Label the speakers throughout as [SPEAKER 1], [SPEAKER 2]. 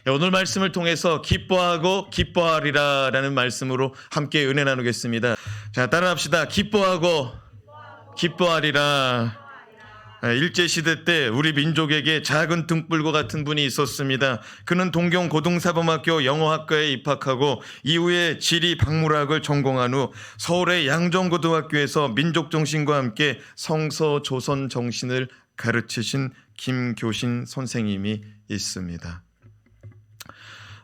[SPEAKER 1] 오늘 말씀을 통해서 기뻐하고 기뻐하리라라는 말씀으로 함께 은혜 나누겠습니다. 자, 따라합시다. 기뻐하고 기뻐하리라. 일제시대 때 우리 민족에게 작은 등불과 같은 분이 있었습니다. 그는 동경 고등사범학교 영어학과에 입학하고 이후에 지리박물학을 전공한 후 서울의 양정고등학교에서 민족정신과 함께 성서조선정신을 가르치신 김교신 선생님이 있습니다.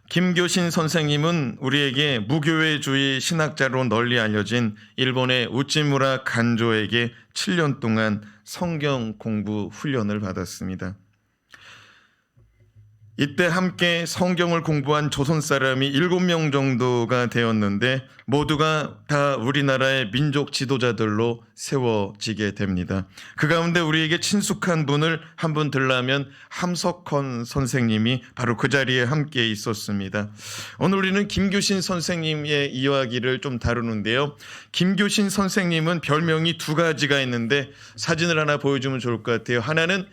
[SPEAKER 1] 김교신 선생님은 우리에게 무교회주의 신학자로 널리 알려진 일본의 우찌무라 간조에게 7년 동안 성경 공부 훈련을 받았습니다. 이때 함께 성경을 공부한 조선 사람이 7명 정도가 되었는데 모두가 다 우리나라의 민족 지도자들로 세워지게 됩니다. 그 가운데 우리에게 친숙한 분을 한 분 들라면 함석헌 선생님이 바로 그 자리에 함께 있었습니다. 오늘 우리는 김교신 선생님의 이야기를 좀 다루는데요. 김교신 선생님은 별명이 두 가지가 있는데 사진을 하나 보여주면 좋을 것 같아요. 하나는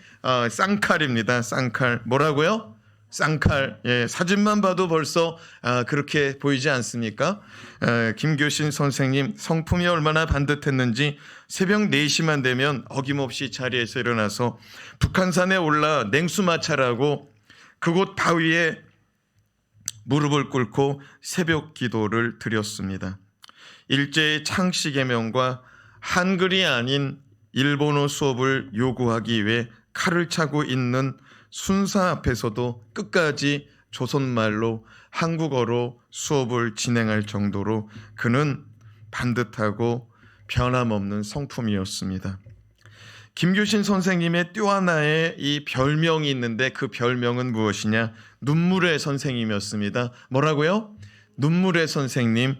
[SPEAKER 1] 쌍칼입니다. 쌍칼. 뭐라고요? 쌍칼. 예, 사진만 봐도 벌써 그렇게 보이지 않습니까? 김교신 선생님 성품이 얼마나 반듯했는지 새벽 4시만 되면 어김없이 자리에서 일어나서 북한산에 올라 냉수마차라고 그곳 바위에 무릎을 꿇고 새벽 기도를 드렸습니다. 일제의 창씨개명과 한글이 아닌 일본어 수업을 요구하기 위해 칼을 차고 있는 순사 앞에서도 끝까지 조선말로 한국어로 수업을 진행할 정도로 그는 반듯하고 변함없는 성품이었습니다. 김교신 선생님의 또 하나의 이 별명이 있는데 그 별명은 무엇이냐? 눈물의 선생님이었습니다. 뭐라고요? 눈물의 선생님.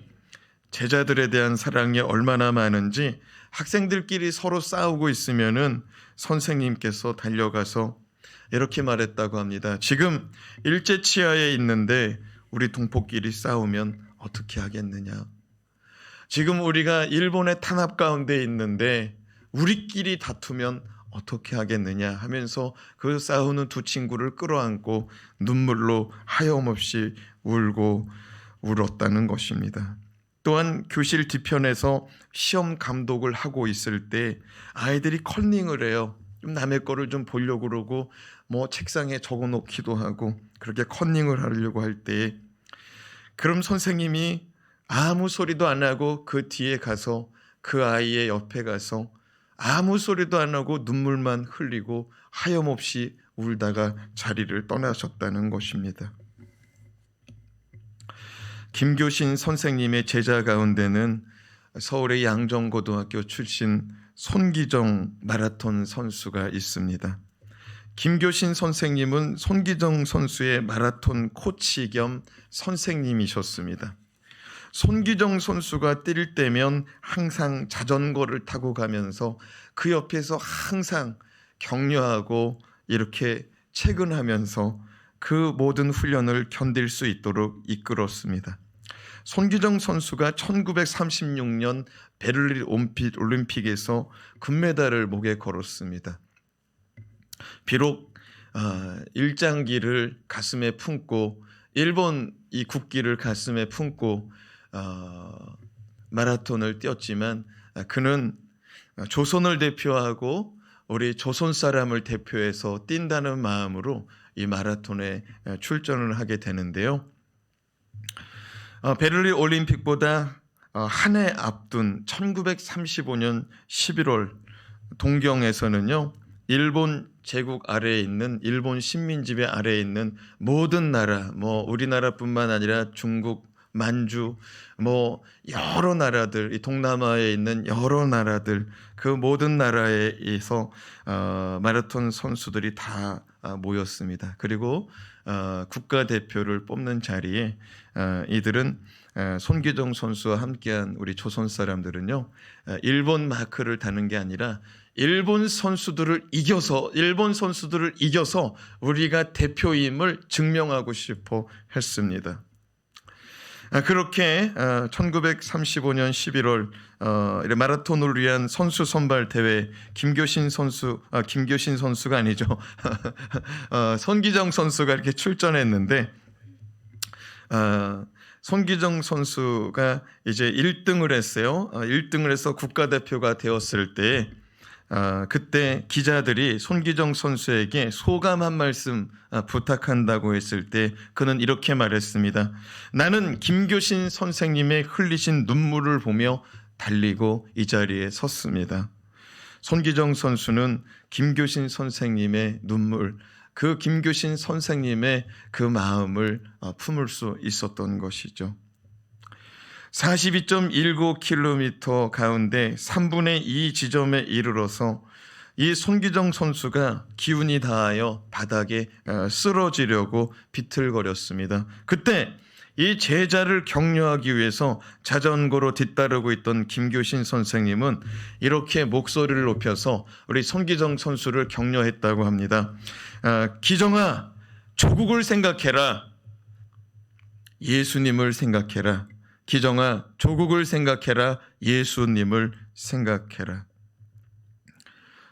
[SPEAKER 1] 제자들에 대한 사랑이 얼마나 많은지 학생들끼리 서로 싸우고 있으면은 선생님께서 달려가서 이렇게 말했다고 합니다. 지금 일제치하에 있는데 우리 동포끼리 싸우면 어떻게 하겠느냐? 지금 우리가 일본의 탄압 가운데 있는데 우리끼리 다투면 어떻게 하겠느냐 하면서 그 싸우는 두 친구를 끌어안고 눈물로 하염없이 울고 울었다는 것입니다. 또한 교실 뒤편에서 시험 감독을 하고 있을 때 아이들이 컨닝을 해요. 좀 남의 거를 좀 보려고 그러고 뭐 책상에 적어 놓기도 하고 그렇게 컨닝을 하려고 할 때 그럼 선생님이 아무 소리도 안 하고 그 뒤에 가서 그 아이의 옆에 가서 아무 소리도 안 하고 눈물만 흘리고 하염없이 울다가 자리를 떠나셨다는 것입니다. 김교신 선생님의 제자 가운데는 서울의 양정고등학교 출신 손기정 마라톤 선수가 있습니다. 김교신 선생님은 손기정 선수의 마라톤 코치 겸 선생님이셨습니다. 손기정 선수가 뛸 때면 항상 자전거를 타고 가면서 그 옆에서 항상 격려하고 이렇게 체근하면서 그 모든 훈련을 견딜 수 있도록 이끌었습니다. 손기정 선수가 1936년 베를린 올림픽에서 금메달을 목에 걸었습니다. 비록 일장기를 가슴에 품고 일본 이 국기를 가슴에 품고 마라톤을 뛰었지만 그는 조선을 대표하고 우리 조선 사람을 대표해서 뛴다는 마음으로 이 마라톤에 출전을 하게 되는데요. 베를린 올림픽보다 한 해 앞둔 1935년 11월 동경에서는요. 일본 제국 아래에 있는 일본 식민지배 아래에 있는 모든 나라, 뭐 우리나라뿐만 아니라 중국, 만주, 뭐 여러 나라들, 이 동남아에 있는 여러 나라들 그 모든 나라에서 마라톤 선수들이 다 모였습니다. 그리고 국가대표를 뽑는 자리에 이들은 손기정 선수와 함께한 우리 조선 사람들은요, 일본 마크를 다는 게 아니라 일본 선수들을 이겨서 우리가 대표임을 증명하고 싶어 했습니다. 그렇게 1935년 11월 마라톤을 위한 선수 선발 대회 김교신 선수가 아니죠. 손기정 선수가 이렇게 출전했는데 손기정 선수가 이제 1등을 했어요. 1등을 해서 국가대표가 되었을 때 그때 기자들이 손기정 선수에게 소감 한 말씀 부탁한다고 했을 때 그는 이렇게 말했습니다. 나는 김교신 선생님의 흘리신 눈물을 보며 달리고 이 자리에 섰습니다. 손기정 선수는 김교신 선생님의 눈물, 그 김교신 선생님의 그 마음을 품을 수 있었던 것이죠. 42.19km 가운데 3분의 2 지점에 이르러서 이 손기정 선수가 기운이 다하여 바닥에 쓰러지려고 비틀거렸습니다. 그때 이 제자를 격려하기 위해서 자전거로 뒤따르고 있던 김교신 선생님은 이렇게 목소리를 높여서 우리 손기정 선수를 격려했다고 합니다. 기정아, 조국을 생각해라. 예수님을 생각해라. 기정아, 조국을 생각해라. 예수님을 생각해라.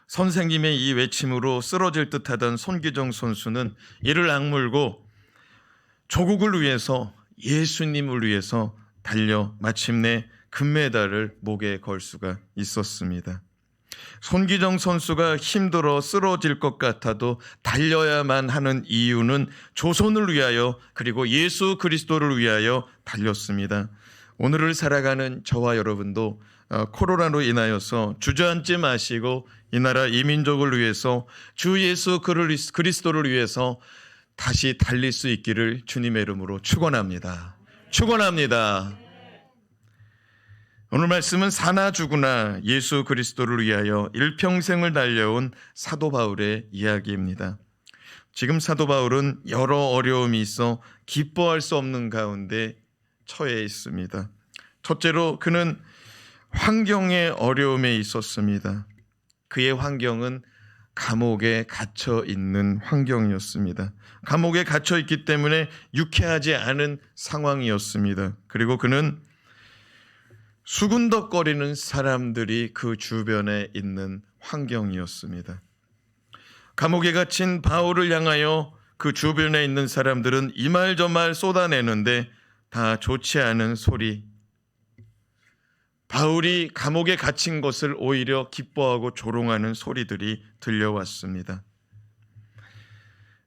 [SPEAKER 1] 선생님의 이 외침으로 쓰러질 듯하던 손기정 선수는 이를 악물고 조국을 위해서, 예수님을 위해서 달려 마침내 금메달을 목에 걸 수가 있었습니다. 손기정 선수가 힘들어 쓰러질 것 같아도 달려야만 하는 이유는 조선을 위하여, 그리고 예수 그리스도를 위하여 달렸습니다. 오늘을 살아가는 저와 여러분도 코로나로 인하여서 주저앉지 마시고 이 나라 이 민족을 위해서, 주 예수 그리스도를 위해서 다시 달릴 수 있기를 주님의 이름으로 축원합니다. 축원합니다. 오늘 말씀은 사나 죽으나 예수 그리스도를 위하여 일평생을 달려온 사도 바울의 이야기입니다. 지금 사도 바울은 여러 어려움이 있어 기뻐할 수 없는 가운데 처해 있습니다. 첫째로 그는 환경의 어려움에 있었습니다. 그의 환경은 감옥에 갇혀 있는 환경이었습니다. 감옥에 갇혀 있기 때문에 유쾌하지 않은 상황이었습니다. 그리고 그는 수군덕거리는 사람들이 그 주변에 있는 환경이었습니다. 감옥에 갇힌 바울을 향하여 그 주변에 있는 사람들은 이 말 저 말 쏟아내는데 다 좋지 않은 소리, 바울이 감옥에 갇힌 것을 오히려 기뻐하고 조롱하는 소리들이 들려왔습니다.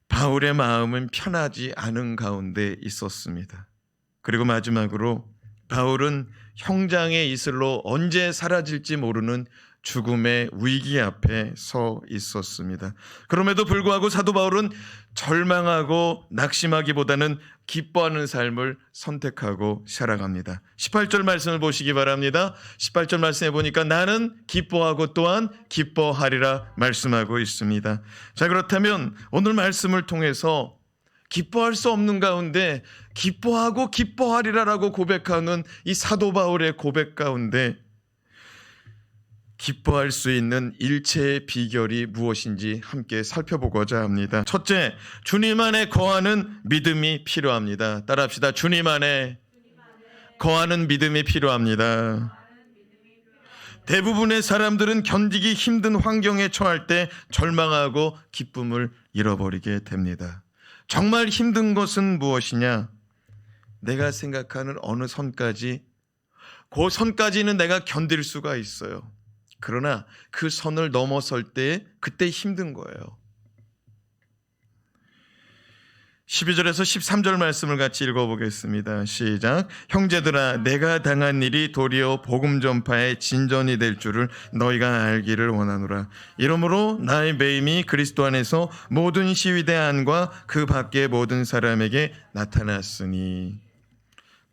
[SPEAKER 1] 바울의 마음은 편하지 않은 가운데 있었습니다. 그리고 마지막으로 바울은 형장의 이슬로 언제 사라질지 모르는 죽음의 위기 앞에 서 있었습니다. 그럼에도 불구하고 사도 바울은 절망하고 낙심하기보다는 기뻐하는 삶을 선택하고 살아갑니다. 18절 말씀을 보시기 바랍니다. 18절 말씀해 보니까 나는 기뻐하고 또한 기뻐하리라 말씀하고 있습니다. 자, 그렇다면 오늘 말씀을 통해서 기뻐할 수 없는 가운데 기뻐하고 기뻐하리라라고 고백하는 이 사도 바울의 고백 가운데 기뻐할 수 있는 일체의 비결이 무엇인지 함께 살펴보고자 합니다. 첫째, 주님 안에 거하는 믿음이 필요합니다. 따라합시다. 주님 안에 거하는 믿음이 필요합니다. 대부분의 사람들은 견디기 힘든 환경에 처할 때 절망하고 기쁨을 잃어버리게 됩니다. 정말 힘든 것은 무엇이냐? 내가 생각하는 어느 선까지, 그 선까지는 내가 견딜 수가 있어요. 그러나 그 선을 넘어설 때 그때 힘든 거예요. 12절에서 13절 말씀을 같이 읽어보겠습니다. 시작. 형제들아, 내가 당한 일이 도리어 복음 전파의 진전이 될 줄을 너희가 알기를 원하노라. 이러므로 나의 매임이 그리스도 안에서 모든 시위대 안과 그 밖의 모든 사람에게 나타났으니.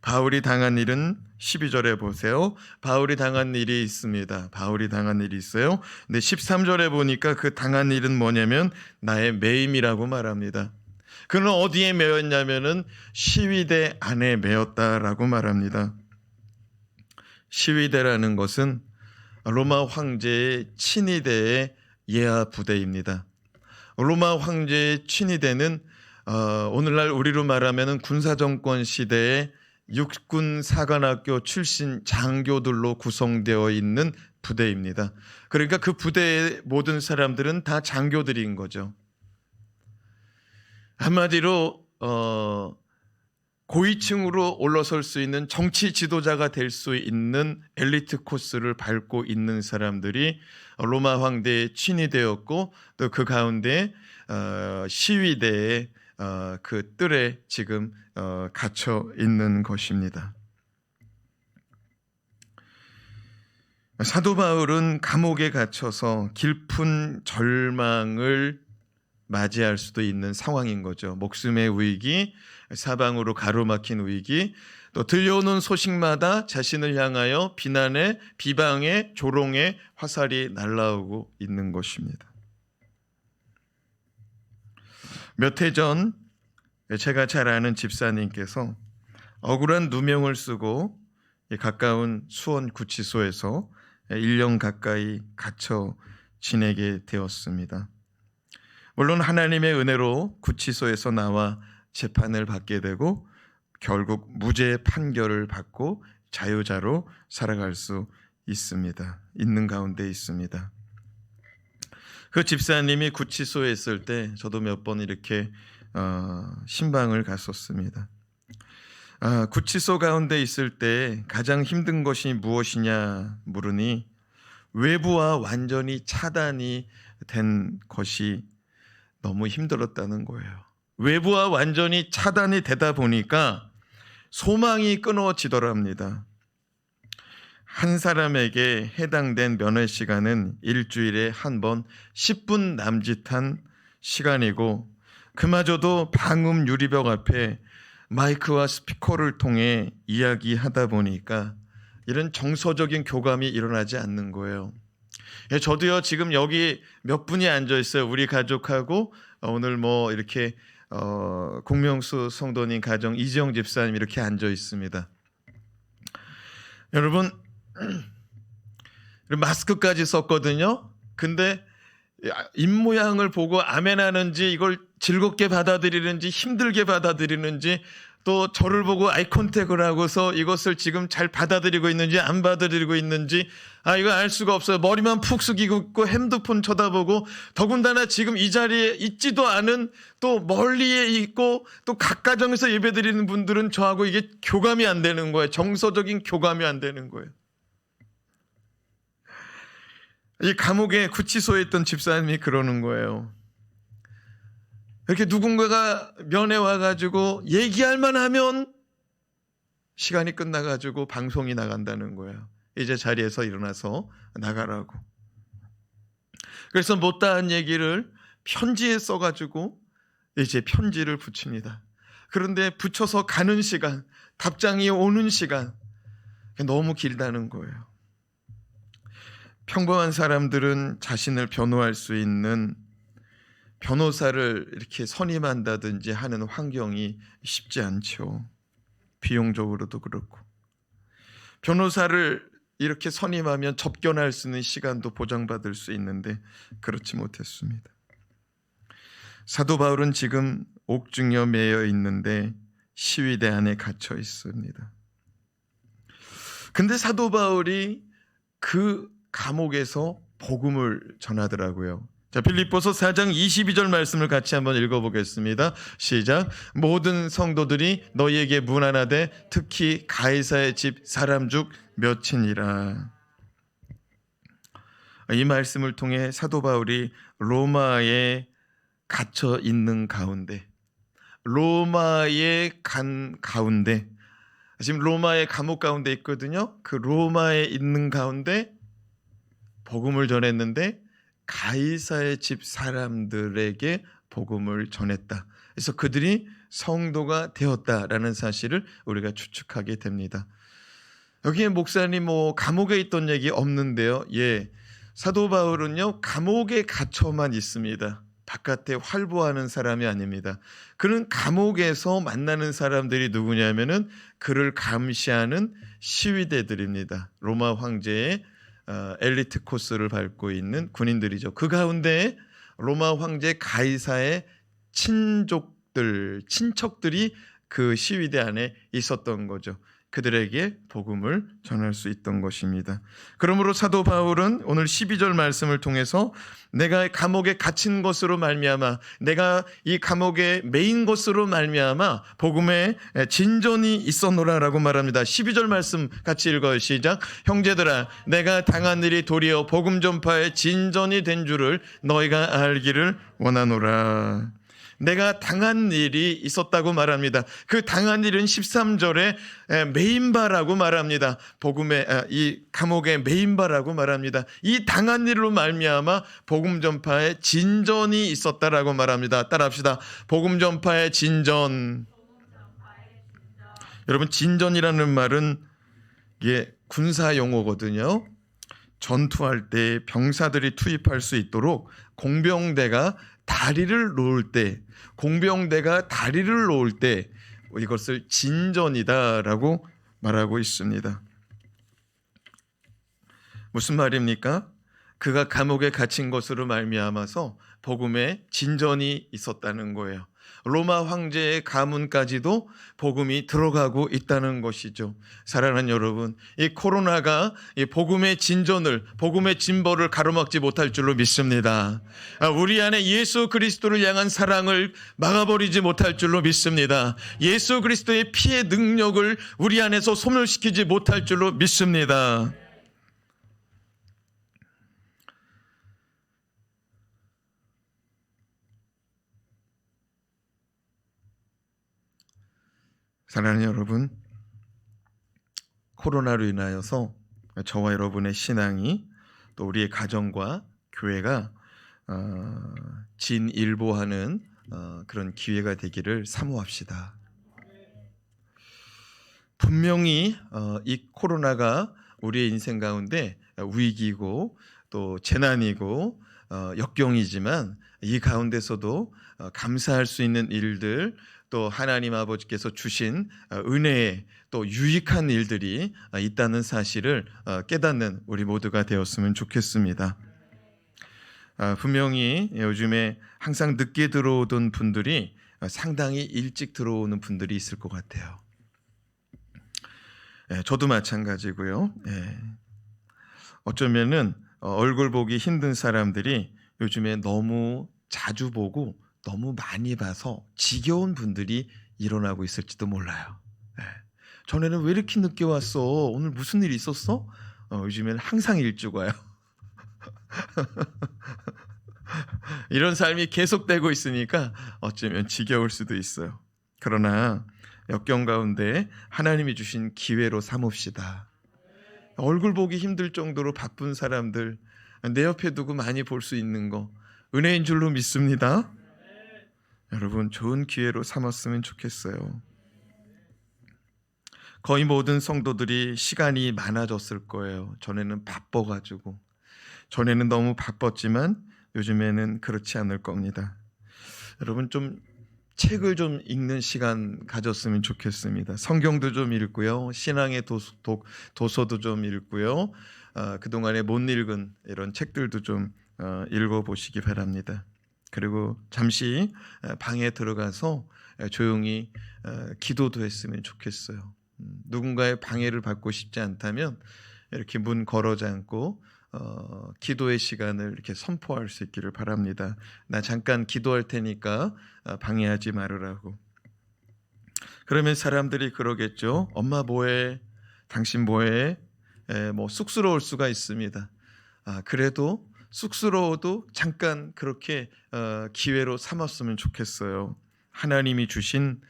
[SPEAKER 1] 바울이 당한 일은 12절에 보세요. 바울이 당한 일이 있습니다. 바울이 당한 일이 있어요. 근데 13절에 보니까 그 당한 일은 뭐냐면 나의 매임이라고 말합니다. 그는 어디에 매였냐면은 시위대 안에 매였다라고 말합니다. 시위대라는 것은 로마 황제의 친위대의 예하 부대입니다. 로마 황제의 친위대는 오늘날 우리로 말하면은 군사정권 시대의 육군 사관학교 출신 장교들로 구성되어 있는 부대입니다. 그러니까 그 부대의 모든 사람들은 다 장교들인 거죠. 한마디로 고위층으로 올라설 수 있는 정치 지도자가 될 수 있는 엘리트 코스를 밟고 있는 사람들이 로마 황제의 친이 되었고, 또 그 가운데 시위대의 그 뜰에 지금 갇혀 있는 것입니다. 사도 바울은 감옥에 갇혀서 깊은 절망을 맞이할 수도 있는 상황인 거죠. 목숨의 위기, 사방으로 가로막힌 위기, 또 들려오는 소식마다 자신을 향하여 비난의, 비방의, 조롱의 화살이 날아오고 있는 것입니다. 몇 해 전 제가 잘 아는 집사님께서 억울한 누명을 쓰고 가까운 수원 구치소에서 1년 가까이 갇혀 지내게 되었습니다. 물론 하나님의 은혜로 구치소에서 나와 재판을 받게 되고 결국 무죄 판결을 받고 자유자로 살아갈 수 있는 가운데 있습니다. 그 집사님이 구치소에 있을 때 저도 몇 번 이렇게 신방을 갔었습니다. 구치소 가운데 있을 때 가장 힘든 것이 무엇이냐 물으니 외부와 완전히 차단이 된 것이 너무 힘들었다는 거예요. 외부와 완전히 차단이 되다 보니까 소망이 끊어지더랍니다. 한 사람에게 해당된 면회 시간은 일주일에 한 번 10분 남짓한 시간이고, 그마저도 방음 유리벽 앞에 마이크와 스피커를 통해 이야기하다 보니까 이런 정서적인 교감이 일어나지 않는 거예요. 저도요, 지금 여기 몇 분이 앉아 있어요. 우리 가족하고 오늘 뭐 이렇게 공명수 성도님 가정 이지영 집사님 이렇게 앉아 있습니다. 여러분, 마스크까지 썼거든요. 근데 입모양을 보고 아멘 하는지, 이걸 즐겁게 받아들이는지 힘들게 받아들이는지, 또 저를 보고 아이 컨택을 하고서 이것을 지금 잘 받아들이고 있는지 안 받아들이고 있는지 이거 알 수가 없어요. 머리만 푹 숙이고 있고 핸드폰 쳐다보고, 더군다나 지금 이 자리에 있지도 않은, 또 멀리에 있고 또 각 가정에서 예배드리는 분들은 저하고 이게 교감이 안 되는 거예요. 정서적인 교감이 안 되는 거예요. 이 감옥에 구치소에 있던 집사님이 그러는 거예요. 이렇게 누군가가 면회 와가지고 얘기할 만하면 시간이 끝나가지고 방송이 나간다는 거예요. 이제 자리에서 일어나서 나가라고. 그래서 못다한 얘기를 편지에 써가지고 이제 편지를 붙입니다. 그런데 붙여서 가는 시간, 답장이 오는 시간 너무 길다는 거예요. 평범한 사람들은 자신을 변호할 수 있는 변호사를 이렇게 선임한다든지 하는 환경이 쉽지 않죠. 비용적으로도 그렇고. 변호사를 이렇게 선임하면 접견할 수 있는 시간도 보장받을 수 있는데 그렇지 못했습니다. 사도 바울은 지금 옥중에 매여 있는데 시위대 안에 갇혀 있습니다. 근데 사도 바울이 그 감옥에서 복음을 전하더라고요. 자, 필립보서 4장 22절 말씀을 같이 한번 읽어보겠습니다. 시작. 모든 성도들이 너희에게 문안하되 특히 가이사의 집 사람 중 몇이니라. 이 말씀을 통해 사도 바울이 로마에 갇혀 있는 가운데, 로마에 간 가운데, 지금 로마의 감옥 가운데 있거든요. 그 로마에 있는 가운데 복음을 전했는데 가이사의 집 사람들에게 복음을 전했다. 그래서 그들이 성도가 되었다라는 사실을 우리가 추측하게 됩니다. 여기에 목사님 감옥에 있던 얘기 없는데요. 사도 바울은요 감옥에 갇혀만 있습니다. 바깥에 활보하는 사람이 아닙니다. 그는 감옥에서 만나는 사람들이 누구냐면은 그를 감시하는 시위대들입니다. 로마 황제의 엘리트 코스를 밟고 있는 군인들이죠. 그 가운데 로마 황제 가이사의 친척들이 그 시위대 안에 있었던 거죠. 그들에게 복음을 전할 수 있던 것입니다. 그러므로 사도 바울은 오늘 12절 말씀을 통해서 내가 감옥에 갇힌 것으로 말미암아, 내가 이 감옥에 매인 것으로 말미암아 복음의 진전이 있었노라라고 말합니다. 12절 말씀 같이 읽어요. 시작. 형제들아, 내가 당한 일이 도리어 복음 전파의 진전이 된 줄을 너희가 알기를 원하노라. 내가 당한 일이 있었다고 말합니다. 그 당한 일은 13절에 매인바라고 말합니다. 복음의 이 감옥의 매인바라고 말합니다. 이 당한 일로 말미암아 복음 전파의 진전이 있었다라고 말합니다. 따라합시다. 복음 전파의 진전. 여러분, 진전이라는 말은 이게 군사 용어거든요. 전투할 때 병사들이 투입할 수 있도록 공병대가 다리를 놓을 때 이것을 진전이다라고 말하고 있습니다. 무슨 말입니까? 그가 감옥에 갇힌 것으로 말미암아서 복음의 진전이 있었다는 거예요. 로마 황제의 가문까지도 복음이 들어가고 있다는 것이죠. 사랑하는 여러분, 이 코로나가 이 복음의 진전을, 복음의 진보를 가로막지 못할 줄로 믿습니다. 우리 안에 예수 그리스도를 향한 사랑을 막아버리지 못할 줄로 믿습니다. 예수 그리스도의 피의 능력을 우리 안에서 소멸시키지 못할 줄로 믿습니다. 사랑하는 여러분, 코로나로 인하여서 저와 여러분의 신앙이 또 우리의 가정과 교회가 진일보하는 그런 기회가 되기를 사모합시다. 분명히 이 코로나가 우리의 인생 가운데 위기고 또 재난이고 역경이지만 이 가운데서도 감사할 수 있는 일들, 또 하나님 아버지께서 주신 은혜의 또 유익한 일들이 있다는 사실을 깨닫는 우리 모두가 되었으면 좋겠습니다. 분명히 요즘에 항상 늦게 들어오던 분들이 상당히 일찍 들어오는 분들이 있을 것 같아요. 저도 마찬가지고요. 어쩌면은 얼굴 보기 힘든 사람들이 요즘에 너무 자주 보고 너무 많이 봐서 지겨운 분들이 일어나고 있을지도 몰라요. 전에는 왜 이렇게 늦게 왔어? 오늘 무슨 일 있었어? 요즘에는 항상 일찍 와요. 이런 삶이 계속되고 있으니까 어쩌면 지겨울 수도 있어요. 그러나 역경 가운데 하나님이 주신 기회로 삼읍시다. 얼굴 보기 힘들 정도로 바쁜 사람들 내 옆에 두고 많이 볼 수 있는 거 은혜인 줄로 믿습니다. 여러분, 좋은 기회로 삼았으면 좋겠어요. 거의 모든 성도들이 시간이 많아졌을 거예요. 전에는 바빠가지고. 전에는 너무 바빴지만 요즘에는 그렇지 않을 겁니다. 여러분, 좀 책을 좀 읽는 시간 가졌으면 좋겠습니다. 성경도 좀 읽고요. 신앙의 도서도 좀 읽고요. 그동안에 못 읽은 이런 책들도 좀 읽어보시기 바랍니다. 그리고 잠시 방에 들어가서 조용히 기도도 했으면 좋겠어요. 누군가의 방해를 받고 싶지 않다면 이렇게 문 걸어 잠고 기도의 시간을 이렇게 선포할 수 있기를 바랍니다. 나 잠깐 기도할 테니까 방해하지 말으라고. 그러면 사람들이 그러겠죠. 엄마 뭐해? 당신 뭐해? 뭐 쑥스러울 수가 있습니다. 그래도 쑥스러워도 잠깐 그렇게 기회로 삼았으면 좋겠어요. 하나님이 주신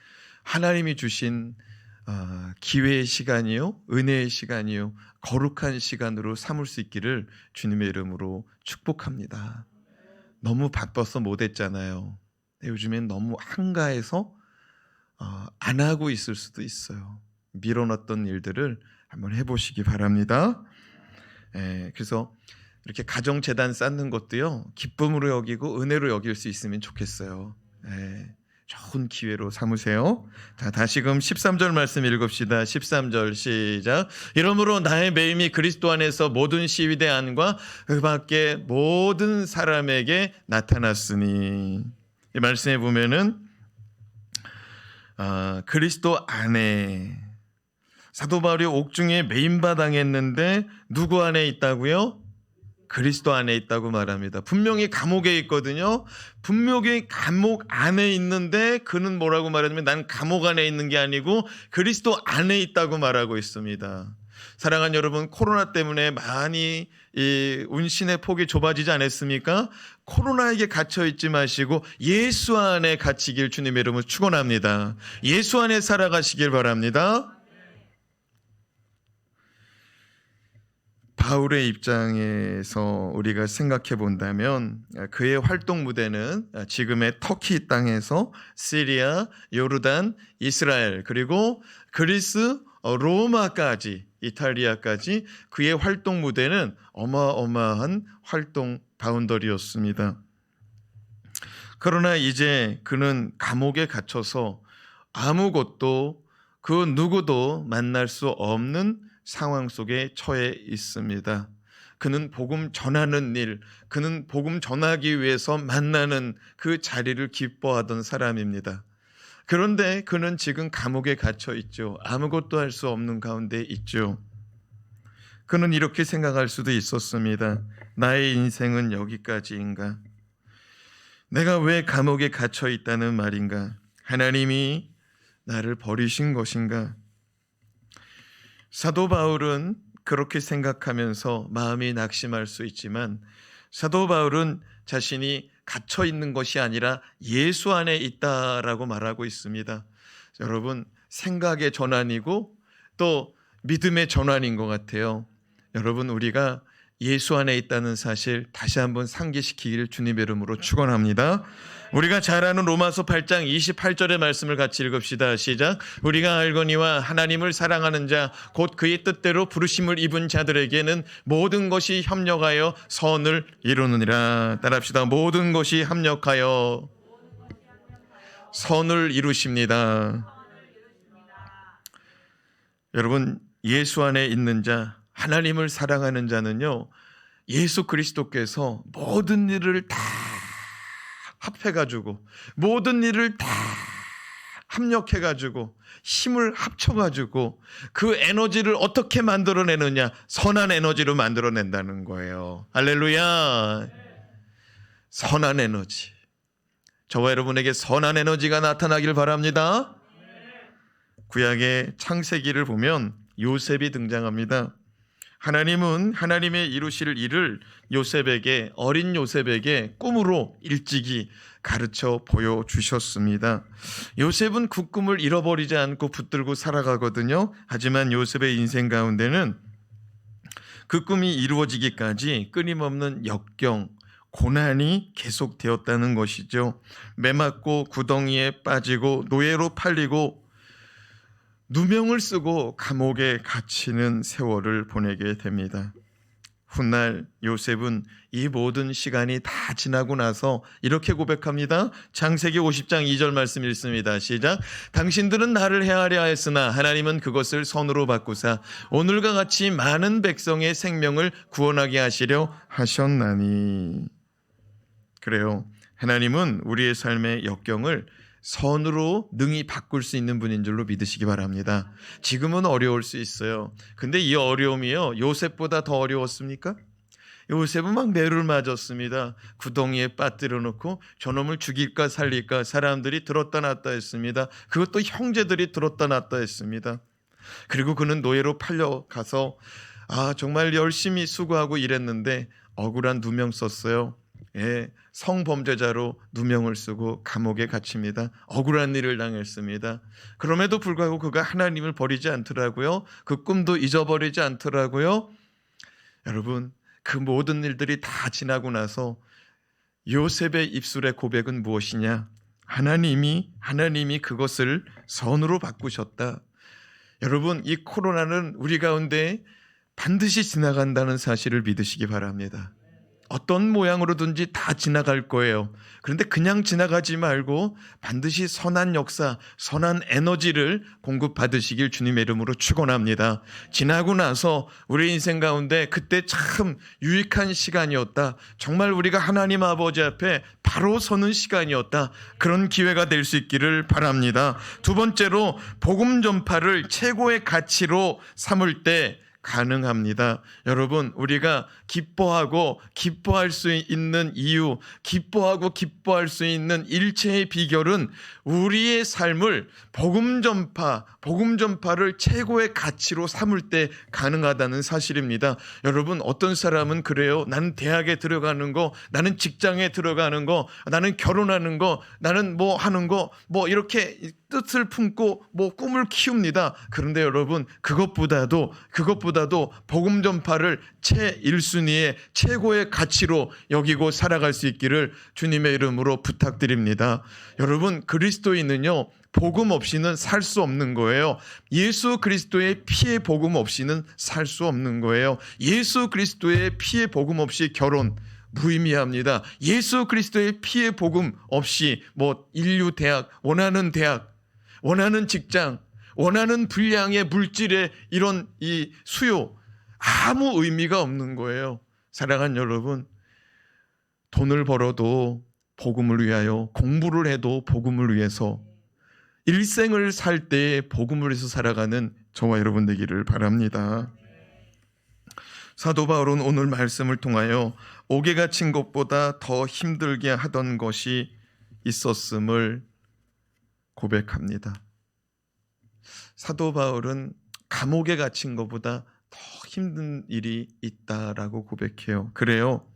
[SPEAKER 1] 기회의 시간이요, 은혜의 시간이요, 거룩한 시간으로 삼을 수 있기를 주님의 이름으로 축복합니다. 너무 바빠서 못했잖아요. 요즘엔 너무 한가해서 안 하고 있을 수도 있어요. 밀어놨던 일들을 한번 해보시기 바랍니다. 그래서 이렇게 가정재단 쌓는 것도요, 기쁨으로 여기고 은혜로 여길 수 있으면 좋겠어요. 좋은 기회로 삼으세요. 자, 다시금 13절 말씀 읽읍시다. 13절 시작. 이러므로 나의 매임이 그리스도 안에서 모든 시위대 안과 그 밖에 모든 사람에게 나타났으니, 이 말씀에 보면은 그리스도 안에, 사도 바울이 옥중에 매임받당했는데 누구 안에 있다고요? 그리스도 안에 있다고 말합니다. 분명히 감옥에 있거든요. 분명히 감옥 안에 있는데 그는 뭐라고 말하냐면 난 감옥 안에 있는 게 아니고 그리스도 안에 있다고 말하고 있습니다. 사랑하는 여러분, 코로나 때문에 많이 이 운신의 폭이 좁아지지 않았습니까? 코로나에게 갇혀 있지 마시고 예수 안에 갇히길 주님의 이름으로 축원합니다. 예수 안에 살아가시길 바랍니다. 바울의 입장에서 우리가 생각해 본다면 그의 활동 무대는 지금의 터키 땅에서 시리아, 요르단, 이스라엘 그리고 그리스, 로마까지 이탈리아까지 그의 활동 무대는 어마어마한 활동 바운더리였습니다. 그러나 이제 그는 감옥에 갇혀서 아무것도 그 누구도 만날 수 없는 상황 속에 처해 있습니다. 그는 복음 전하는 일, 그는 복음 전하기 위해서 만나는 그 자리를 기뻐하던 사람입니다. 그런데 그는 지금 감옥에 갇혀 있죠. 아무것도 할 수 없는 가운데 있죠. 그는 이렇게 생각할 수도 있었습니다. 나의 인생은 여기까지인가? 내가 왜 감옥에 갇혀 있다는 말인가? 하나님이 나를 버리신 것인가? 사도 바울은 그렇게 생각하면서 마음이 낙심할 수 있지만 사도 바울은 자신이 갇혀 있는 것이 아니라 예수 안에 있다라고 말하고 있습니다. 여러분, 생각의 전환이고 또 믿음의 전환인 것 같아요. 여러분, 우리가 예수 안에 있다는 사실 다시 한번 상기시키기를 주님의 이름으로 축원합니다. 우리가 잘 아는 로마서 8장 28절의 말씀을 같이 읽읍시다. 시작. 우리가 알거니와 하나님을 사랑하는 자 곧 그의 뜻대로 부르심을 입은 자들에게는 모든 것이 협력하여 선을 이루느니라. 따라합시다. 모든 것이 협력하여 선을 이루십니다. 여러분, 예수 안에 있는 자, 하나님을 사랑하는 자는요, 예수 그리스도께서 모든 일을 다 합해가지고 모든 일을 다 합력해가지고 힘을 합쳐가지고 그 에너지를 어떻게 만들어내느냐? 선한 에너지로 만들어낸다는 거예요. 할렐루야. 선한 에너지. 저와 여러분에게 선한 에너지가 나타나길 바랍니다. 구약의 창세기를 보면 요셉이 등장합니다. 하나님은 하나님의 이루실 일을 요셉에게, 어린 요셉에게 꿈으로 일찍이 가르쳐 보여주셨습니다. 요셉은 그 꿈을 잃어버리지 않고 붙들고 살아가거든요. 하지만 요셉의 인생 가운데는 그 꿈이 이루어지기까지 끊임없는 역경, 고난이 계속되었다는 것이죠. 매맞고 구덩이에 빠지고 노예로 팔리고 누명을 쓰고 감옥에 갇히는 세월을 보내게 됩니다. 훗날 요셉은 이 모든 시간이 다 지나고 나서 이렇게 고백합니다. 창세기 50장 2절 말씀 읽습니다. 시작. 당신들은 나를 해하려 하였으나 하나님은 그것을 선으로 바꾸사 오늘과 같이 많은 백성의 생명을 구원하게 하시려 하셨나니. 그래요. 하나님은 우리의 삶의 역경을 선으로 능히 바꿀 수 있는 분인 줄로 믿으시기 바랍니다. 지금은 어려울 수 있어요. 근데 이 어려움이요, 요셉보다 더 어려웠습니까? 요셉은 막 매를 맞았습니다. 구덩이에 빠뜨려 놓고 저놈을 죽일까 살릴까 사람들이 들었다 놨다 했습니다. 그것도 형제들이 들었다 놨다 했습니다. 그리고 그는 노예로 팔려가서 정말 열심히 수고하고 일했는데 억울한 누명 썼어요. 예, 성범죄자로 누명을 쓰고 감옥에 갇힙니다. 억울한 일을 당했습니다. 그럼에도 불구하고 그가 하나님을 버리지 않더라고요. 그 꿈도 잊어버리지 않더라고요. 여러분, 그 모든 일들이 다 지나고 나서 요셉의 입술의 고백은 무엇이냐? 하나님이 그것을 선으로 바꾸셨다. 여러분, 이 코로나는 우리 가운데 반드시 지나간다는 사실을 믿으시기 바랍니다. 어떤 모양으로든지 다 지나갈 거예요. 그런데 그냥 지나가지 말고 반드시 선한 역사, 선한 에너지를 공급받으시길 주님의 이름으로 축원합니다. 지나고 나서 우리 인생 가운데 그때 참 유익한 시간이었다. 정말 우리가 하나님 아버지 앞에 바로 서는 시간이었다. 그런 기회가 될 수 있기를 바랍니다. 두 번째로 복음 전파를 최고의 가치로 삼을 때 가능합니다. 여러분, 우리가 기뻐하고 기뻐할 수 있는 이유, 기뻐하고 기뻐할 수 있는 일체의 비결은 우리의 삶을 복음 전파를 최고의 가치로 삼을 때 가능하다는 사실입니다. 여러분, 어떤 사람은 그래요. 나는 대학에 들어가는 거, 나는 직장에 들어가는 거, 나는 결혼하는 거, 나는 뭐 하는 거, 뭐 이렇게 뜻을 품고 뭐 꿈을 키웁니다. 그런데 여러분, 그것보다도 복음 전파를 제1순위의 최고의 가치로 여기고 살아갈 수 있기를 주님의 이름으로 부탁드립니다. 여러분, 그리스도인은요, 복음 없이는 살 수 없는 거예요. 예수 그리스도의 피의 복음 없이는 살 수 없는 거예요. 예수 그리스도의 피의 복음 없이 결혼 무의미합니다. 예수 그리스도의 피의 복음 없이 뭐 인류 대학, 원하는 직장, 원하는 분량의 물질의 이런 이 수요, 아무 의미가 없는 거예요. 사랑하는 여러분, 돈을 벌어도 복음을 위하여, 공부를 해도 복음을 위해서, 일생을 살 때 복음을 위해서 살아가는 저와 여러분 되기를 바랍니다. 사도 바울은 오늘 말씀을 통하여 옥에 갇힌 것보다 더 힘들게 하던 것이 있었음을 고백합니다. 사도 바울은 감옥에 갇힌 것보다 더 힘든 일이 있다라고 고백해요. 그래요.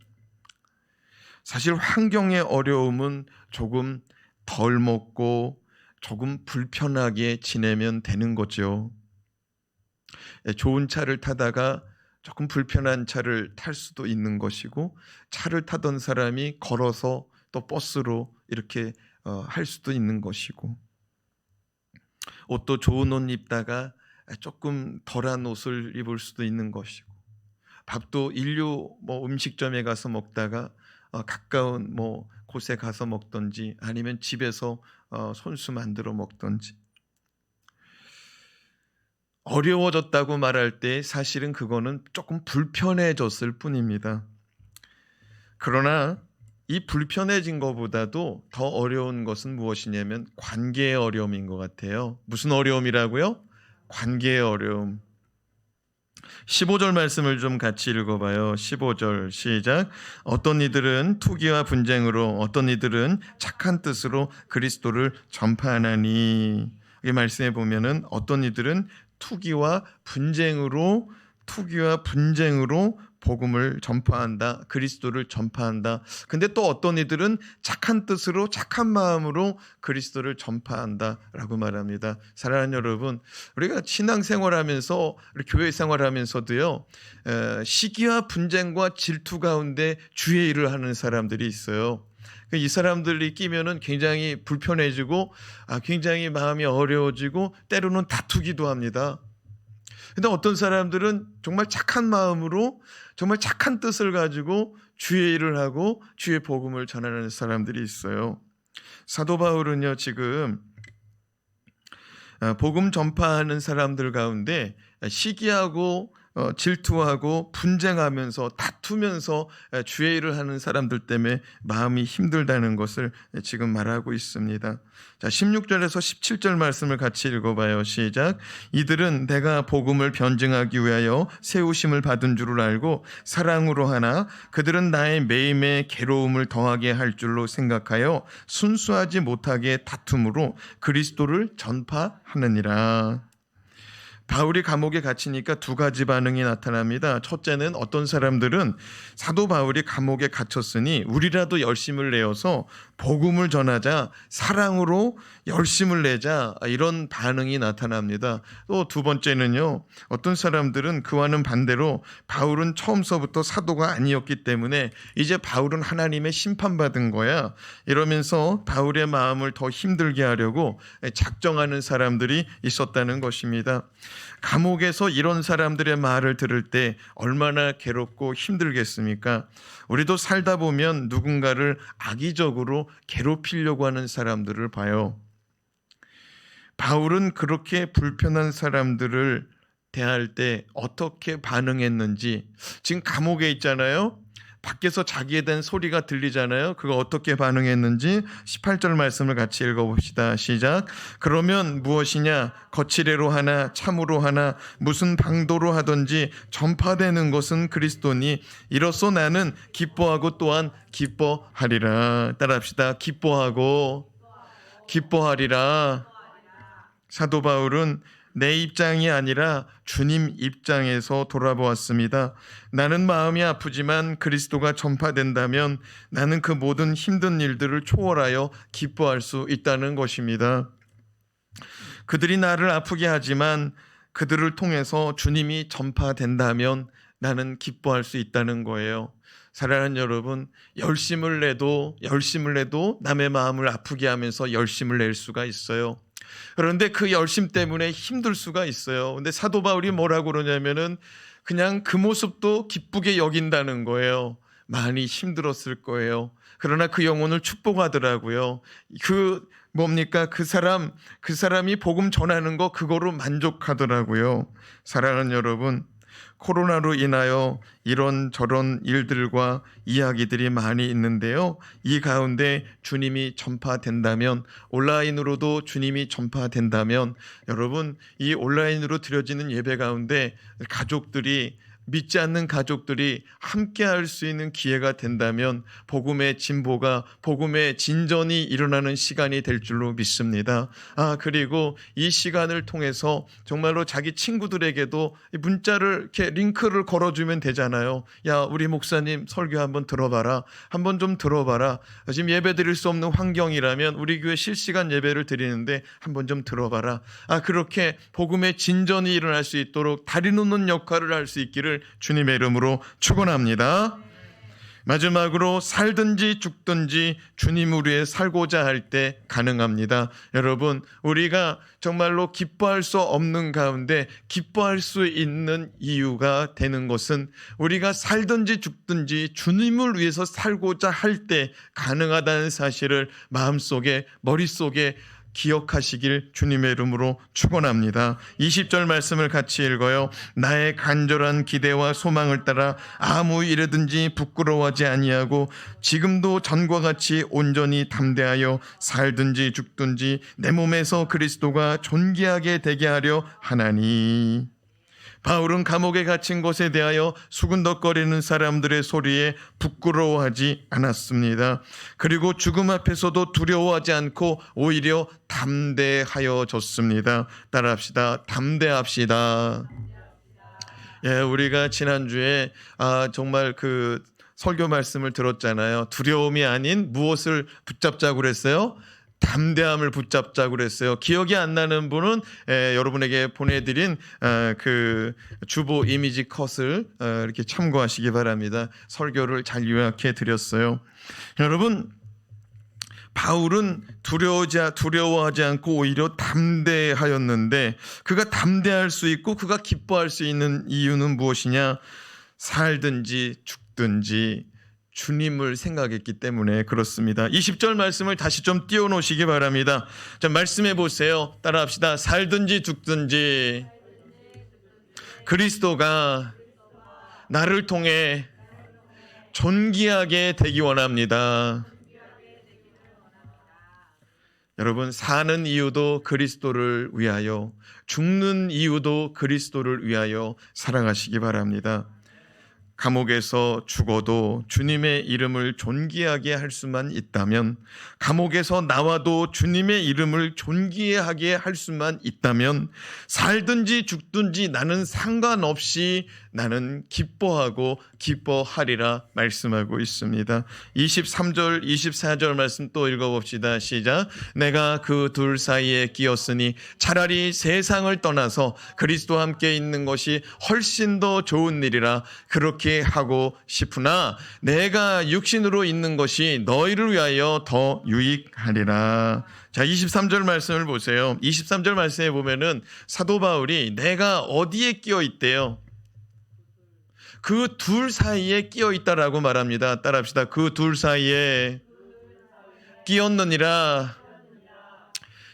[SPEAKER 1] 사실 환경의 어려움은 조금 덜 먹고 조금 불편하게 지내면 되는 거죠. 좋은 차를 타다가 조금 불편한 차를 탈 수도 있는 것이고, 차를 타던 사람이 걸어서 또 버스로 이렇게 할 수도 있는 것이고, 옷도 좋은 옷 입다가 조금 덜한 옷을 입을 수도 있는 것이고, 밥도 인류 음식점에 가서 먹다가 가까운 곳에 가서 먹던지 아니면 집에서 손수 만들어 먹던지, 어려워졌다고 말할 때 사실은 그거는 조금 불편해졌을 뿐입니다. 그러나 이 불편해진 것보다도 더 어려운 것은 무엇이냐면 관계의 어려움인 것 같아요. 무슨 어려움이라고요? 관계의 어려움. 15절 말씀을 좀 같이 읽어봐요. 15절 시작. 어떤 이들은 투기와 분쟁으로, 어떤 이들은 착한 뜻으로 그리스도를 전파하나니. 이 말씀에 보면은 어떤 이들은 투기와 분쟁으로 복음을 전파한다. 그리스도를 전파한다. 근데 또 어떤 이들은 착한 뜻으로, 착한 마음으로 그리스도를 전파한다라고 말합니다. 사랑하는 여러분, 우리가 신앙생활하면서, 교회 생활하면서도요, 시기와 분쟁과 질투 가운데 주의 일을 하는 사람들이 있어요. 이 사람들이 끼면은 굉장히 불편해지고, 굉장히 마음이 어려워지고, 때로는 다투기도 합니다. 근데 어떤 사람들은 정말 착한 마음으로, 정말 착한 뜻을 가지고 주의 일을 하고 주의 복음을 전하는 사람들이 있어요. 사도 바울은요, 지금 복음 전파하는 사람들 가운데 시기하고 질투하고 분쟁하면서 다투면서 주의 일을 하는 사람들 때문에 마음이 힘들다는 것을 지금 말하고 있습니다. 자, 16절에서 17절 말씀을 같이 읽어봐요. 시작. 이들은 내가 복음을 변증하기 위하여 세우심을 받은 줄을 알고 사랑으로 하나 그들은 나의 매임에 괴로움을 더하게 할 줄로 생각하여 순수하지 못하게 다툼으로 그리스도를 전파하느니라. 바울이 감옥에 갇히니까 두 가지 반응이 나타납니다. 첫째는 어떤 사람들은 사도 바울이 감옥에 갇혔으니 우리라도 열심을 내어서 복음을 전하자, 사랑으로 열심을 내자, 이런 반응이 나타납니다. 또 두 번째는요, 어떤 사람들은 그와는 반대로 바울은 처음서부터 사도가 아니었기 때문에 이제 바울은 하나님의 심판받은 거야, 이러면서 바울의 마음을 더 힘들게 하려고 작정하는 사람들이 있었다는 것입니다. 감옥에서 이런 사람들의 말을 들을 때 얼마나 괴롭고 힘들겠습니까? 우리도 살다 보면 누군가를 악의적으로 괴롭히려고 하는 사람들을 봐요. 바울은 그렇게 불편한 사람들을 대할 때 어떻게 반응했는지, 지금 감옥에 있잖아요. 밖에서 자기에 대한 소리가 들리잖아요. 그거 어떻게 반응했는지 18절 말씀을 같이 읽어봅시다. 시작. 그러면 무엇이냐? 거칠애로 하나 참으로 하나 무슨 방도로 하든지 전파되는 것은 그리스도니 이로써 나는 기뻐하고 또한 기뻐하리라. 따라합시다. 기뻐하리라. 사도 바울은 내 입장이 아니라 주님 입장에서 돌아보았습니다. 나는 마음이 아프지만 그리스도가 전파된다면 나는 그 모든 힘든 일들을 초월하여 기뻐할 수 있다는 것입니다. 그들이 나를 아프게 하지만 그들을 통해서 주님이 전파된다면 나는 기뻐할 수 있다는 거예요. 사랑하는 여러분, 열심을 내도 남의 마음을 아프게 하면서 열심을 낼 수가 있어요. 그런데 그 열심 때문에 힘들 수가 있어요. 근데 사도 바울이 뭐라고 그러냐면은 그냥 그 모습도 기쁘게 여긴다는 거예요. 많이 힘들었을 거예요. 그러나 그 영혼을 축복하더라고요. 그 사람이 복음 전하는 거 그거로 만족하더라고요. 사랑하는 여러분, 코로나로 인하여 이런저런 일들과 이야기들이 많이 있는데요. 이 가운데 주님이 전파된다면, 온라인으로도 주님이 전파된다면, 여러분, 이 온라인으로 드려지는 예배 가운데 믿지 않는 가족들이 함께 할 수 있는 기회가 된다면 복음의 진보가, 복음의 진전이 일어나는 시간이 될 줄로 믿습니다. 그리고 이 시간을 통해서 정말로 자기 친구들에게도 문자를 이렇게 링크를 걸어주면 되잖아요. 야, 우리 목사님 설교 한번 들어봐라. 한번 좀 들어봐라. 지금 예배 드릴 수 없는 환경이라면 우리 교회 실시간 예배를 드리는데 한번 좀 들어봐라. 그렇게 복음의 진전이 일어날 수 있도록 다리 놓는 역할을 할 수 있기를 주님의 이름으로 축원합니다. 마지막으로 살든지 죽든지 주님을 위해 살고자 할 때 가능합니다. 여러분, 우리가 정말로 기뻐할 수 없는 가운데 기뻐할 수 있는 이유가 되는 것은 우리가 살든지 죽든지 주님을 위해서 살고자 할 때 가능하다는 사실을 마음속에, 머릿속에 기억하시길 주님의 이름으로 축원합니다. 20절 말씀을 같이 읽어요. 나의 간절한 기대와 소망을 따라 아무 일에든지 부끄러워하지 아니하고 지금도 전과 같이 온전히 담대하여 살든지 죽든지 내 몸에서 그리스도가 존귀하게 되게 하려 하나니. 바울은 감옥에 갇힌 것에 대하여 수군덕거리는 사람들의 소리에 부끄러워하지 않았습니다. 그리고 죽음 앞에서도 두려워하지 않고 오히려 담대하여졌습니다. 따라합시다. 담대합시다. 우리가 지난주에 정말 그 설교 말씀을 들었잖아요. 두려움이 아닌 무엇을 붙잡자고 그랬어요? 담대함을 붙잡자고 그랬어요. 기억이 안 나는 분은 여러분에게 보내드린 그 주보 이미지 컷을 이렇게 참고하시기 바랍니다. 설교를 잘 요약해 드렸어요. 여러분, 바울은 두려워하지 않고 오히려 담대하였는데, 그가 담대할 수 있고 그가 기뻐할 수 있는 이유는 무엇이냐? 살든지 죽든지 주님을 생각했기 때문에 그렇습니다. 20절 말씀을 다시 좀 띄워놓으시기 바랍니다. 자, 말씀해 보세요. 따라합시다. 살든지 죽든지 그리스도가 나를 통해 존귀하게 되기 원합니다. 여러분, 사는 이유도 그리스도를 위하여, 죽는 이유도 그리스도를 위하여 살아가시기 바랍니다. 감옥에서 죽어도 주님의 이름을 존귀하게 할 수만 있다면, 감옥에서 나와도 주님의 이름을 존귀하게 할 수만 있다면, 살든지 죽든지 나는 상관없이 나는 기뻐하고 기뻐하리라 말씀하고 있습니다. 23절 24절 말씀 또 읽어봅시다. 시작. 내가 그 둘 사이에 끼었으니 차라리 세상을 떠나서 그리스도와 함께 있는 것이 훨씬 더 좋은 일이라 그렇게 하고 싶으나 내가 육신으로 있는 것이 너희를 위하여 더 유익하리라. 자, 23절 말씀을 보세요. 23절 말씀에 보면은 사도 바울이 내가 어디에 끼어 있대요? 그 둘 사이에 끼어 있다라고 말합니다. 따라합시다. 그 둘 사이에 끼었느니라.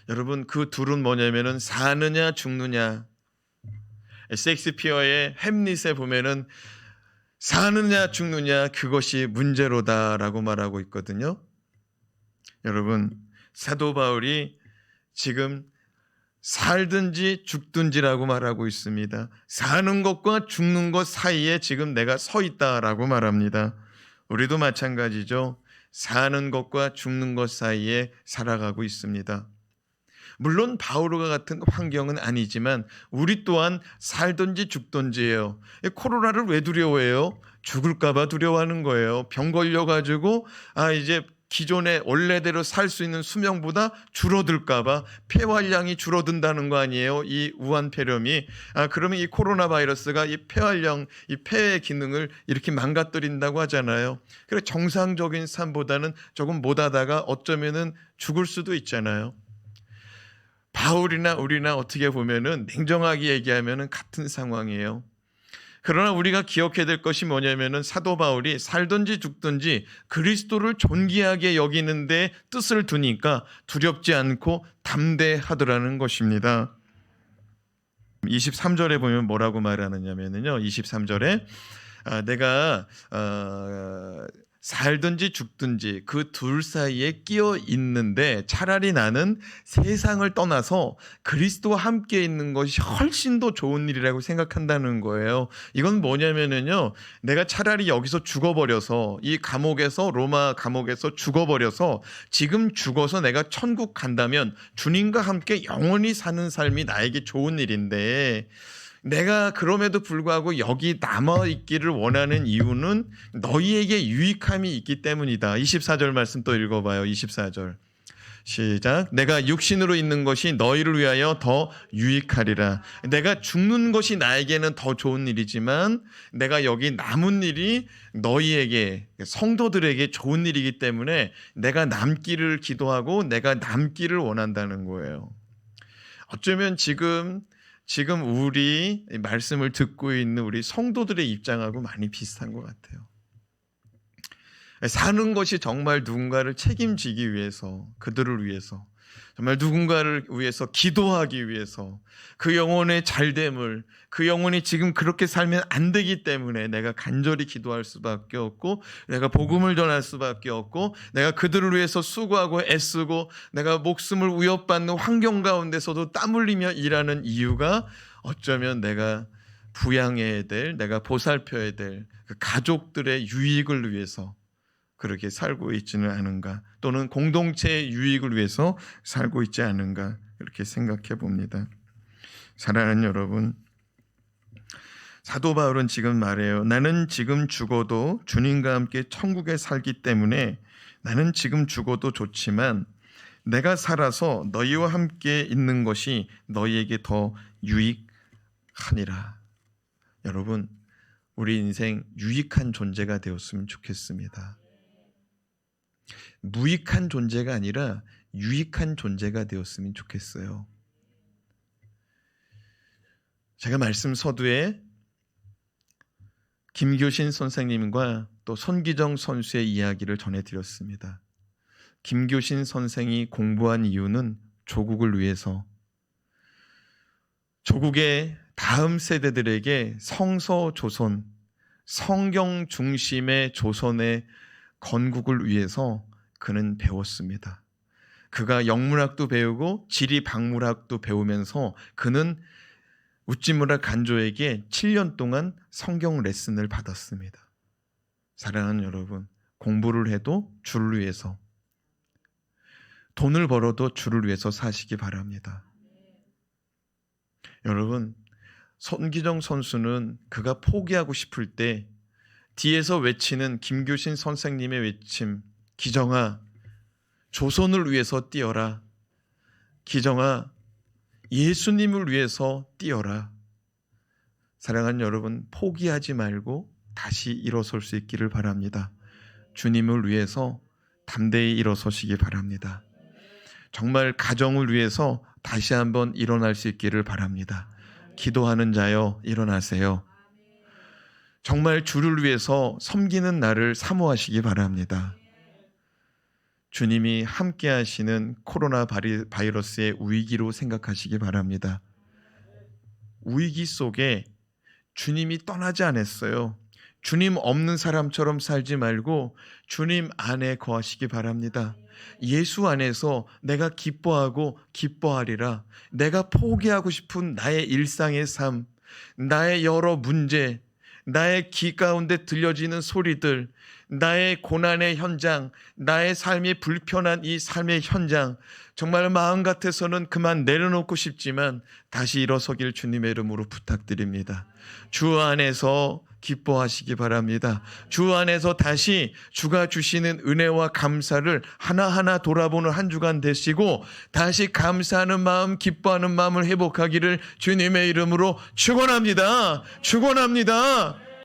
[SPEAKER 1] 여러분, 그 둘은 뭐냐면은 사느냐 죽느냐. 셰익스피어의 햄릿에 보면은 사느냐 죽느냐 그것이 문제로다라고 말하고 있거든요. 여러분, 사도 바울이 지금 살든지 죽든지라고 말하고 있습니다. 사는 것과 죽는 것 사이에 지금 내가 서 있다라고 말합니다. 우리도 마찬가지죠. 사는 것과 죽는 것 사이에 살아가고 있습니다. 물론 바울과 같은 환경은 아니지만 우리 또한 살든지 죽든지예요. 코로나를 왜 두려워해요? 죽을까 봐 두려워하는 거예요. 병 걸려가지고 이제 기존의 원래대로 살 수 있는 수명보다 줄어들까 봐 폐활량이 줄어든다는 거 아니에요? 이 우한폐렴이. 그러면 이 코로나 바이러스가 이 폐활량, 이 폐의 기능을 이렇게 망가뜨린다고 하잖아요. 그래 정상적인 삶보다는 조금 못하다가 어쩌면은 죽을 수도 있잖아요. 바울이나 우리나 어떻게 보면은 냉정하게 얘기하면은 같은 상황이에요. 그러나 우리가 기억해야 될 것이 뭐냐면은 사도 바울이 살든지 죽든지 그리스도를 존귀하게 여기는데 뜻을 두니까 두렵지 않고 담대하더라는 것입니다. 23절에 보면 뭐라고 말하느냐면요. 23절에 내가 살든지 죽든지 그 둘 사이에 끼어 있는데 차라리 나는 세상을 떠나서 그리스도와 함께 있는 것이 훨씬 더 좋은 일이라고 생각한다는 거예요. 이건 뭐냐면요, 내가 차라리 여기서 죽어버려서 이 감옥에서 로마 감옥에서 죽어버려서 지금 죽어서 내가 천국 간다면 주님과 함께 영원히 사는 삶이 나에게 좋은 일인데 내가 그럼에도 불구하고 여기 남아있기를 원하는 이유는 너희에게 유익함이 있기 때문이다. 24절 말씀 또 읽어봐요. 24절 시작. 내가 육신으로 있는 것이 너희를 위하여 더 유익하리라. 내가 죽는 것이 나에게는 더 좋은 일이지만 내가 여기 남은 일이 너희에게 성도들에게 좋은 일이기 때문에 내가 남기를 기도하고 내가 남기를 원한다는 거예요. 어쩌면 지금 우리 말씀을 듣고 있는 우리 성도들의 입장하고 많이 비슷한 것 같아요. 사는 것이 정말 누군가를 책임지기 위해서, 그들을 위해서, 정말 누군가를 위해서 기도하기 위해서 그 영혼의 잘됨을, 그 영혼이 지금 그렇게 살면 안 되기 때문에 내가 간절히 기도할 수밖에 없고 내가 복음을 전할 수밖에 없고 내가 그들을 위해서 수고하고 애쓰고 내가 목숨을 위협받는 환경 가운데서도 땀 흘리며 일하는 이유가 어쩌면 내가 부양해야 될, 내가 보살펴야 될 그 가족들의 유익을 위해서 그렇게 살고 있지는 않은가, 또는 공동체의 유익을 위해서 살고 있지 않은가, 그렇게 생각해 봅니다. 사랑하는 여러분, 사도 바울은 지금 말해요. 나는 지금 죽어도 주님과 함께 천국에 살기 때문에 나는 지금 죽어도 좋지만 내가 살아서 너희와 함께 있는 것이 너희에게 더 유익하니라. 여러분, 우리 인생 유익한 존재가 되었으면 좋겠습니다. 무익한 존재가 아니라 유익한 존재가 되었으면 좋겠어요. 제가 말씀 서두에 김교신 선생님과 또 손기정 선수의 이야기를 전해드렸습니다. 김교신 선생이 공부한 이유는 조국을 위해서, 조국의 다음 세대들에게 성서조선, 성경 중심의 조선의 건국을 위해서 그는 배웠습니다. 그가 영문학도 배우고 지리박물학도 배우면서 그는 우찌무라 간조에게 7년 동안 성경 레슨을 받았습니다. 사랑하는 여러분, 공부를 해도 주를 위해서, 돈을 벌어도 주를 위해서 사시기 바랍니다. 여러분, 손기정 선수는 그가 포기하고 싶을 때 뒤에서 외치는 김규신 선생님의 외침, 기정아, 조선을 위해서 뛰어라. 기정아, 예수님을 위해서 뛰어라. 사랑하는 여러분, 포기하지 말고 다시 일어설 수 있기를 바랍니다. 주님을 위해서 담대히 일어서시기 바랍니다. 정말 가정을 위해서 다시 한번 일어날 수 있기를 바랍니다. 기도하는 자여 일어나세요. 정말 주를 위해서 섬기는 나를 사모하시기 바랍니다. 주님이 함께 하시는 코로나 바이러스의 위기로 생각하시기 바랍니다. 위기 속에 주님이 떠나지 않았어요. 주님 없는 사람처럼 살지 말고 주님 안에 거하시기 바랍니다. 예수 안에서 내가 기뻐하고 기뻐하리라. 내가 포기하고 싶은 나의 일상의 삶, 나의 여러 문제, 나의 귀 가운데 들려지는 소리들, 나의 고난의 현장, 나의 삶이 불편한 이 삶의 현장, 정말 마음 같아서는 그만 내려놓고 싶지만 다시 일어서길 주님의 이름으로 부탁드립니다. 주 안에서 기뻐하시기 바랍니다. 주 안에서 다시 주가 주시는 은혜와 감사를 하나하나 돌아보는 한 주간 되시고 다시 감사하는 마음, 기뻐하는 마음을 회복하기를 주님의 이름으로 축원합니다. 축원합니다.